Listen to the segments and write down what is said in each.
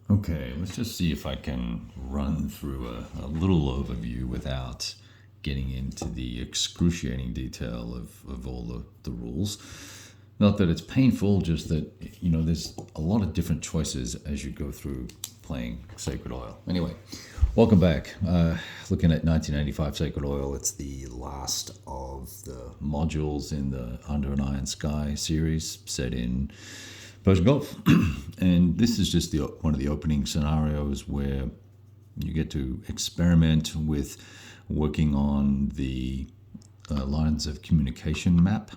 Okay, let's just see if I can run through a little overview without getting into the excruciating detail of all the rules. Not that it's painful, just that, there's a lot of different choices as you go through playing Sacred Oil. Anyway, welcome back. Looking at 1985 Sacred Oil, it's the last of the modules in the Under an Iron Sky series set in Persian Gulf. And this is just one of the opening scenarios where you get to experiment with working on the lines of communication map.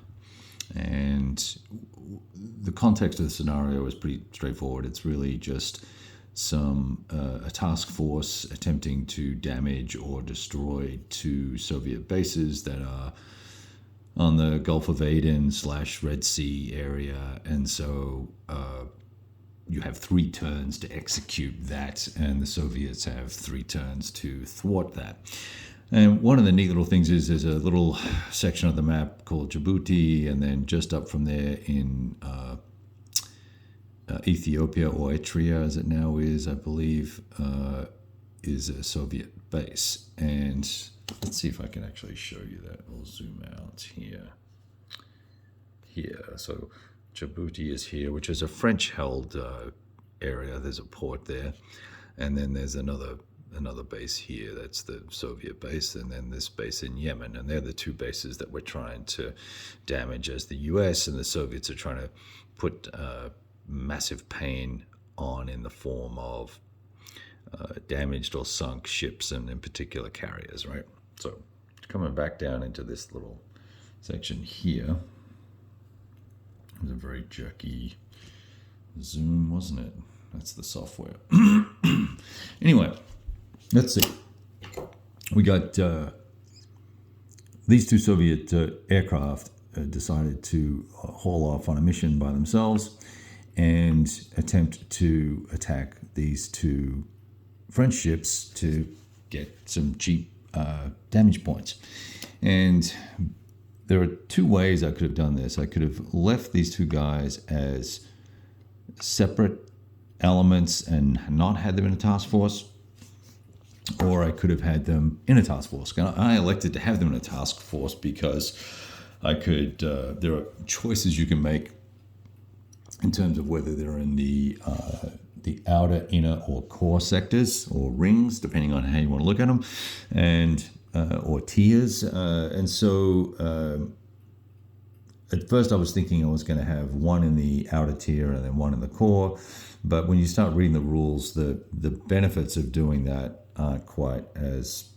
And the context of the scenario is pretty straightforward. It's really just a task force attempting to damage or destroy two Soviet bases that are on the Gulf of Aden / Red Sea area. And so you have 3 turns to execute that, and the Soviets have 3 turns to thwart that. And one of the neat little things is there's a little section of the map called Djibouti, and then just up from there in Ethiopia, or Eritrea as it now is, I believe, is a Soviet base. And let's see if I can actually show you that. We'll zoom out here. So Djibouti is here, which is a French-held area. There's a port there. And then there's another base here. That's the Soviet base. And then this base in Yemen. And they're the 2 bases that we're trying to damage as the US, and the Soviets are trying to put massive pain on in the form of damaged or sunk ships, and in particular carriers, right? So coming back down into this little section here. It was a very jerky zoom, wasn't it? That's the software. Anyway, let's see. We got these 2 Soviet aircraft decided to haul off on a mission by themselves and attempt to attack these 2 French ships to get some cheap damage points. And there are 2 ways I could have done this. I could have left these 2 guys as separate elements and not had them in a task force, or I could have had them in a task force. I elected to have them in a task force because I could. There are choices you can make in terms of whether they're in the outer, inner, or core sectors or rings, depending on how you want to look at them, and or tiers. And so at first I was thinking I was going to have one in the outer tier and then one in the core. But when you start reading the rules, the benefits of doing that aren't quite as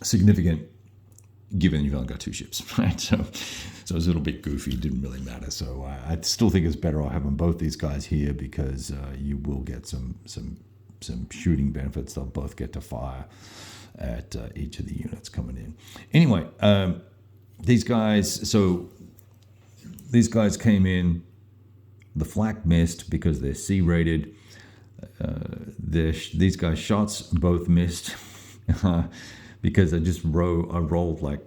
significant, given you've only got 2 ships, right? So it was a little bit goofy. It didn't really matter. So I still think it's better off having both these guys here, because you will get some shooting benefits. They'll both get to fire at each of the units coming in. Anyway, these guys came in. The flak missed because they're C-rated. These guys' shots both missed because I rolled like,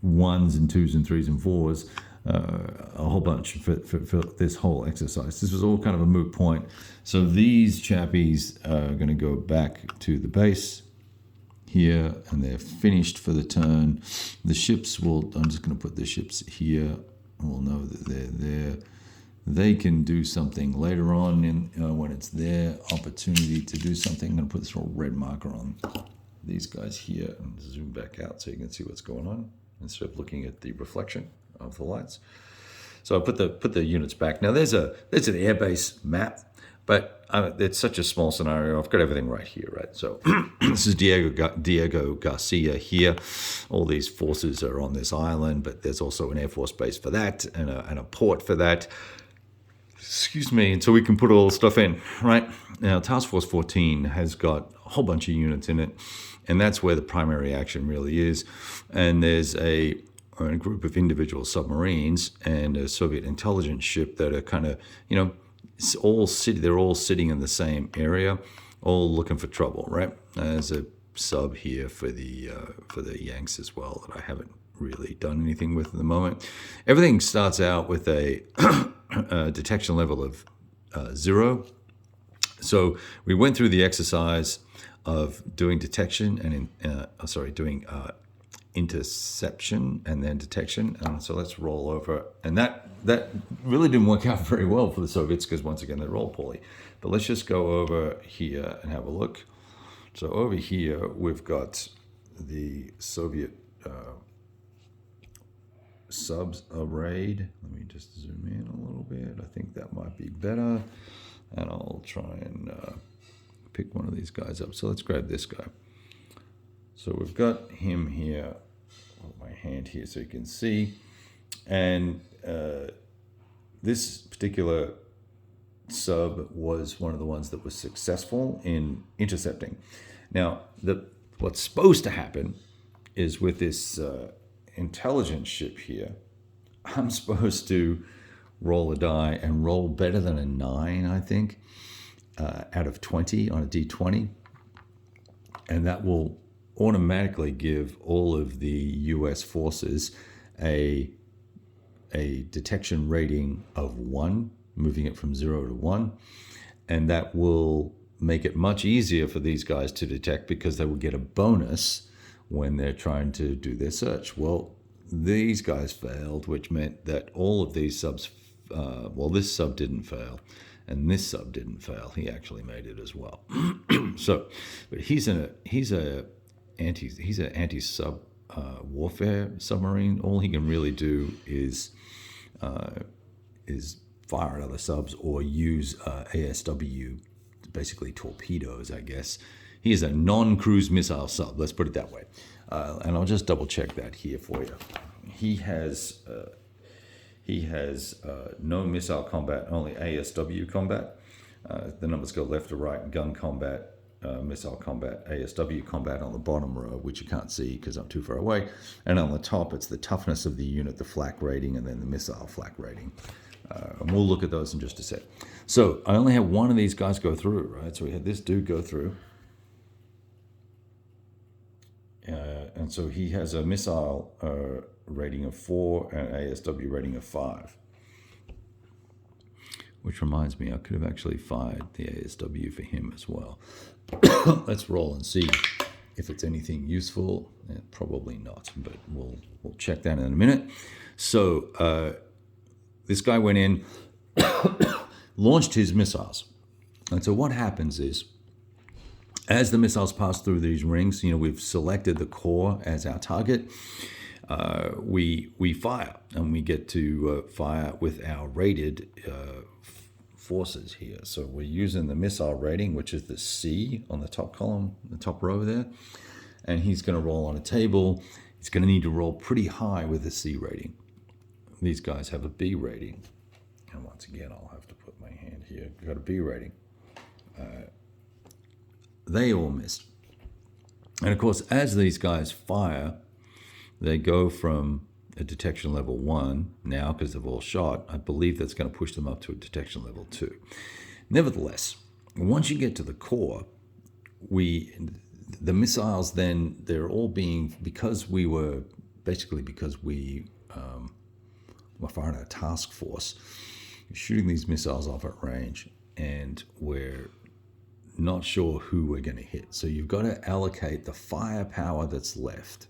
1s and 2s and 3s and 4s, a whole bunch for this whole exercise. This was all kind of a moot point. So these chappies are going to go back to the base here, and they're finished for the turn. The ships I'm just going to put the ships here. We'll know that they're there. They can do something later on when it's their opportunity to do something. I'm going to put this little red marker on these guys here and zoom back out so you can see what's going on instead of looking at the reflection of the lights. So I put the units back. Now there's an airbase map, but it's such a small scenario. I've got everything right here, right? So this is Diego Garcia here. All these forces are on this island, but there's also an Air Force base for that and a port for that. Excuse me, and so we can put all the stuff in, right? Now, Task Force 14 has got a whole bunch of units in it, and that's where the primary action really is. And there's a group of individual submarines and a Soviet intelligence ship that are kind of, they're all sitting in the same area, all looking for trouble, right? There's a sub here for the Yanks as well that I haven't really done anything with at the moment. Everything starts out with a detection level of 0. So we went through the exercise of doing detection and doing interception and then detection. And so let's roll over. And that really didn't work out very well for the Soviets because once again they roll poorly. But let's just go over here and have a look. So over here we've got the Soviet subs arrayed. Let me just zoom in a little bit. I think that might be better. And I'll try and pick one of these guys up. So let's grab this guy. So we've got him here. Hold my hand here so you can see. And this particular sub was one of the ones that was successful in intercepting. Now, what's supposed to happen is with this intelligence ship here, I'm supposed to roll a die and roll better than a 9, I think, out of 20 on a D20. And that will automatically give all of the US forces a detection rating of 1, moving it from 0 to 1. And that will make it much easier for these guys to detect because they will get a bonus when they're trying to do their search. Well, these guys failed, which meant that all of these subs, this sub didn't fail, and this sub didn't fail. He actually made it as well. So, but he's an anti-sub warfare submarine. All he can really do is fire at other subs or use ASW, basically torpedoes, I guess. He is a non-cruise missile sub. Let's put it that way. And I'll just double check that here for you. He has no missile combat, only ASW combat. The numbers go left to right: gun combat, missile combat, ASW combat on the bottom row, which you can't see because I'm too far away. And on the top, it's the toughness of the unit, the flak rating, and then the missile flak rating. And we'll look at those in just a sec. So I only had one of these guys go through, right? So we had this dude go through. And so he has a missile rating of 4 and ASW rating of 5. Which reminds me, I could have actually fired the ASW for him as well. Let's roll and see if it's anything useful. Probably not, but we'll check that in a minute. So this guy went in, launched his missiles. And so what happens is, as the missiles pass through these rings, we've selected the core as our target. We fire, and we get to fire with our rated forces here. So we're using the missile rating, which is the C on the top column, the top row there. And he's going to roll on a table. He's going to need to roll pretty high with a C rating. These guys have a B rating. And once again, I'll have to put my hand here. We've got a B rating. They all missed. And of course, as these guys fire, they go from a detection level 1 now, because they've all shot. I believe that's going to push them up to a detection level 2. Nevertheless, once you get to the core, the missiles then, they're all being, because we were firing a task force, shooting these missiles off at range, and we're not sure who we're going to hit. So you've got to allocate the firepower that's left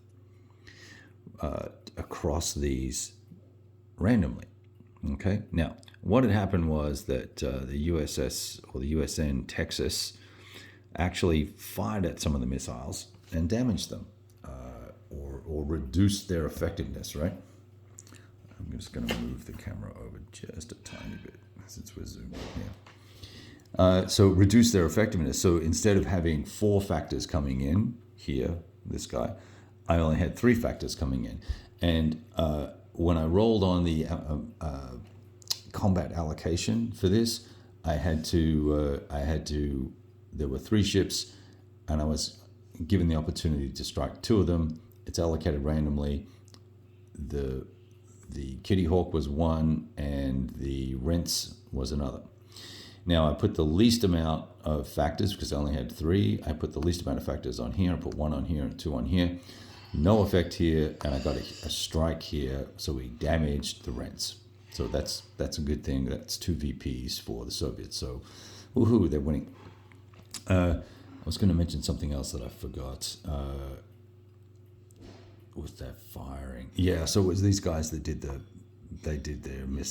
across these randomly. Okay. Now, what had happened was that the USS or the USN Texas actually fired at some of the missiles and damaged them, or reduced their effectiveness. Right. I'm just going to move the camera over just a tiny bit since we're zoomed in here. So reduce their effectiveness. So instead of having 4 factors coming in here, this guy, I only had 3 factors coming in. And when I rolled on the combat allocation for this, there were 3 ships, and I was given the opportunity to strike 2 of them. It's allocated randomly. The Kitty Hawk was 1, and the Rents was another. Now, I put the least amount of factors, because I only had 3. I put the least amount of factors on here. I put 1 on here and 2 on here. No effect here, and I got a strike here, so we damaged the Rents. So that's a good thing. That's 2 VPs for the Soviets. So, woohoo, they're winning. I was going to mention something else that I forgot. Was that firing? Yeah, so it was these guys that did their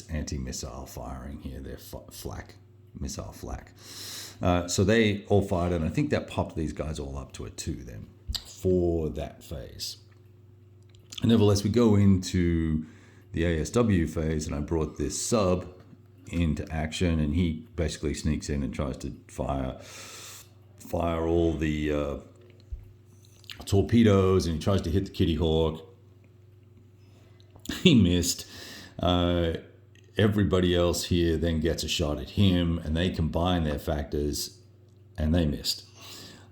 anti-missile firing here, their missile flak. So they all fired, and I think that popped these guys all up to a 2 then for that phase. And nevertheless, we go into the ASW phase, and I brought this sub into action, and he basically sneaks in and tries to fire all the torpedoes, and he tries to hit the Kitty Hawk. He missed. Everybody else here then gets a shot at him, and they combine their factors, and they missed.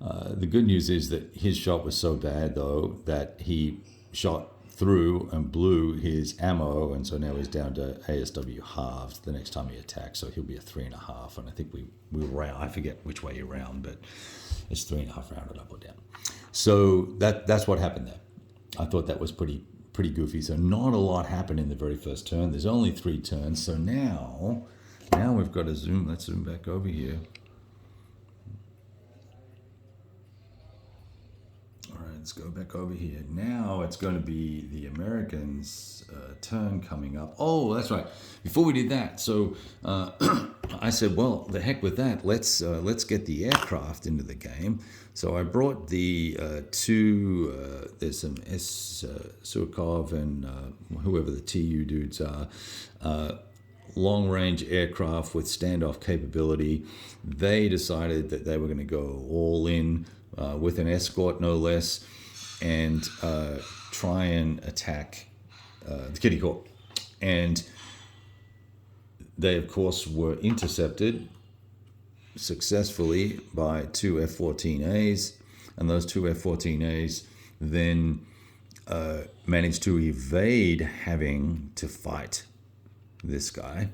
The good news is that his shot was so bad, though, that he shot through and blew his ammo, and so now he's down to ASW halved the next time he attacks, so he'll be a 3.5, and I think we round, I forget which way you round, but it's 3.5 rounded up or down. So that's what happened there. I thought that was pretty goofy. So not a lot happened in the very first turn. There's only 3 turns. So now we've got to zoom. Let's zoom back over here. All right, let's go back over here. Now it's going to be the Americans' turn coming up. Oh, that's right. Before we did that, so I said, well, the heck with that. Let's get the aircraft into the game. So I brought the 2, there's some Sukhov and whoever the TU dudes are, long-range aircraft with standoff capability. They decided that they were going to go all in with an escort, no less, and try and attack the Kitty Hawk. And they, of course, were intercepted successfully by 2 F-14As, and those 2 F-14As then managed to evade having to fight this guy.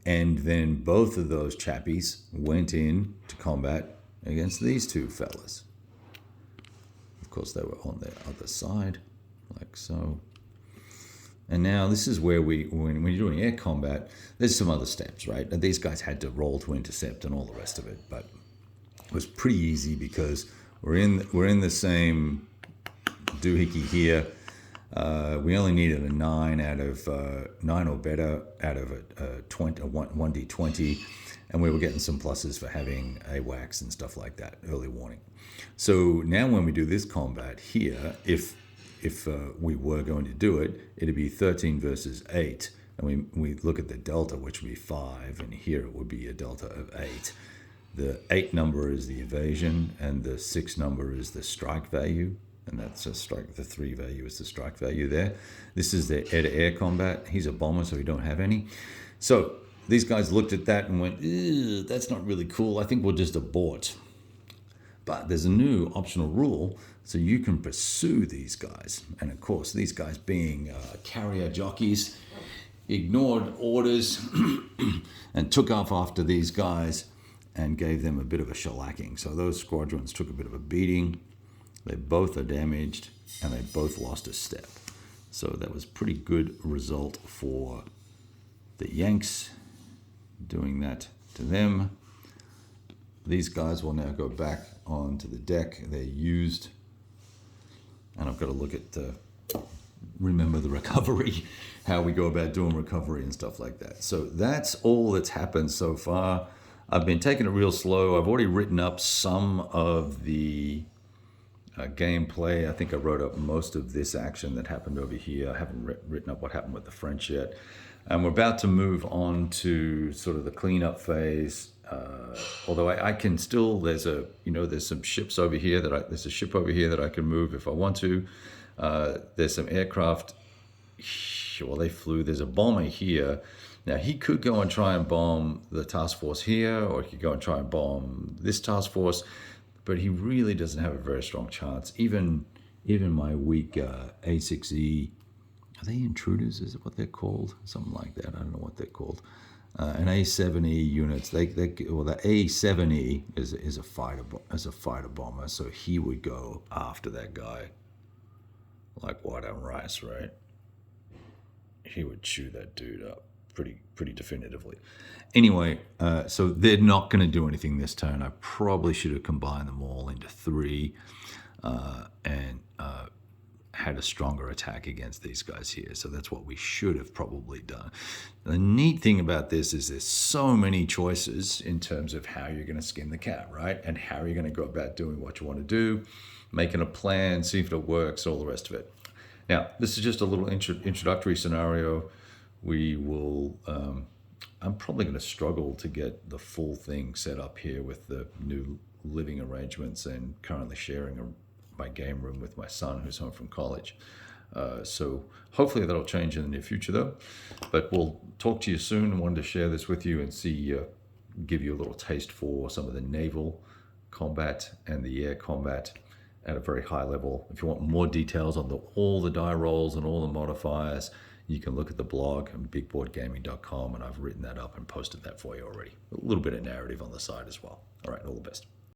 And then both of those chappies went in to combat against these 2 fellas. Of course, they were on the other side, like so. And now this is where when you're doing air combat, there's some other steps, right? And these guys had to roll to intercept and all the rest of it, but it was pretty easy because we're in the same doohickey here. We only needed a 9 out of 9 or better out of a 1d20, and we were getting some pluses for having AWACS and stuff like that, early warning. So now when we do this combat here, if we were going to do it, it'd be 13 versus 8, and we look at the delta, which would be 5, and here it would be a delta of 8. The 8 number is the evasion, and the 6 number is the strike value, and that's a strike. The 3 value is the strike value there. This is the air-to-air combat. He's a bomber, so we don't have any. So these guys looked at that and went, that's not really cool. I think we'll just abort. But there's a new optional rule, so you can pursue these guys. And of course, these guys being carrier jockeys, ignored orders and took off after these guys and gave them a bit of a shellacking. So those squadrons took a bit of a beating. They both are damaged, and they both lost a step. So that was a pretty good result for the Yanks, doing that to them. These guys will now go back onto the deck. They're used, and I've got to look at remember the recovery, how we go about doing recovery and stuff like that. So that's all that's happened so far. I've been taking it real slow. I've already written up some of the gameplay. I think I wrote up most of this action that happened over here. I haven't written up what happened with the French yet. And we're about to move on to sort of the cleanup phase. Although I can still, there's some ships over here there's a ship over here that I can move if I want to. There's some aircraft. Well, they flew. There's a bomber here. Now, he could go and try and bomb the task force here, or he could go and try and bomb this task force, but he really doesn't have a very strong chance. Even my weak A6E, are they intruders? Is it what they're called? Something like that. I don't know what they're called. And A7E units, the A7E is a fighter bomber, so he would go after that guy like white on rice, right? he would chew that dude up pretty definitively. Anyway, so they're not going to do anything this turn. I probably should have combined them all into 3 and had a stronger attack against these guys here. So that's what we should have probably done. The neat thing about this is there's so many choices in terms of how you're going to skin the cat, right? And how you're going to go about doing what you want to do, making a plan, see if it works, all the rest of it. Now, this is just a little introductory scenario. We will, I'm probably going to struggle to get the full thing set up here with the new living arrangements and currently sharing my game room with my son who's home from college. So hopefully that'll change in the near future though. But we'll talk to you soon. I wanted to share this with you and see, give you a little taste for some of the naval combat and the air combat at a very high level. If you want more details on all the die rolls and all the modifiers, you can look at the blog on bigboardgaming.com, and I've written that up and posted that for you already. A little bit of narrative on the side as well. All right, all the best.